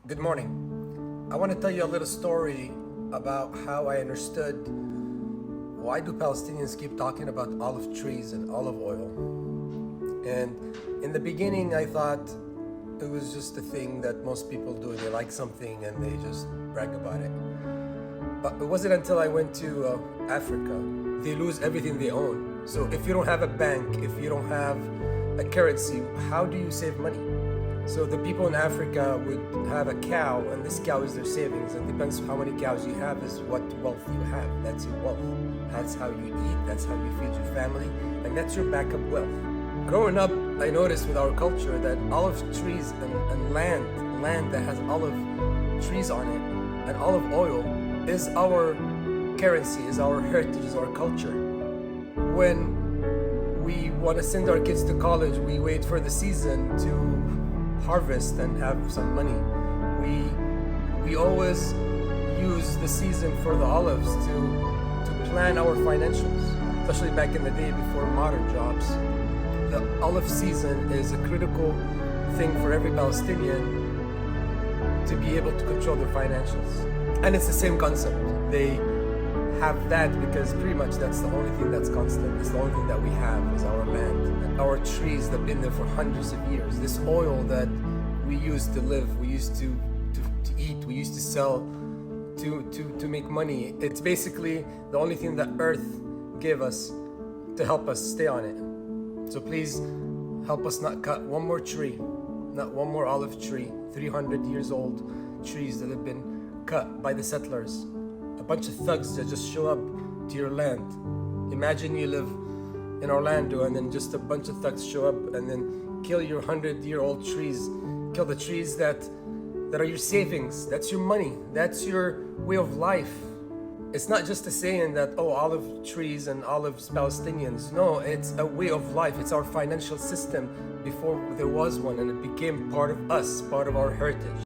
Good morning. I want to tell you a little story about how I understood why do Palestinians keep talking about olive trees and olive oil. And in the beginning I thought it was just a thing that most people do. They like something and they just brag about it. But it wasn't until I went to Africa, they lose everything they own. So if you don't have a bank, if you don't have a currency, how do you save money? So the people in Africa would have a cow, and this cow is their savings, and depends how many cows you have is what wealth you have. That's your wealth. That's how you eat, that's how you feed your family, and that's your backup wealth. Growing up, I noticed with our culture that olive trees and land that has olive trees on it, and olive oil is our currency, is our heritage, is our culture. When we want to send our kids to college, we wait for the season to harvest and have some money. We always use the season for the olives to plan our financials, especially back in the day before modern jobs. The olive season is a critical thing for every Palestinian to be able to control their financials. And it's the same concept. They have that because pretty much that's the only thing that's constant. It's the only thing that we have is our land. And our trees that have been there for hundreds of years. This oil that we used to live, we used to eat, we used to sell to make money. It's basically the only thing that Earth gave us to help us stay on it. So please help us not cut one more tree, not one more olive tree, 300 years old trees that have been cut by the settlers. A bunch of thugs that just show up to your land. Imagine you live in Orlando and then just a bunch of thugs show up and then kill your 100-year-old trees, kill the trees that are your savings, that's your money, that's your way of life. It's not just a saying that, oh, olive trees and olives Palestinians. No, it's a way of life. It's our financial system before there was one, and it became part of us, part of our heritage.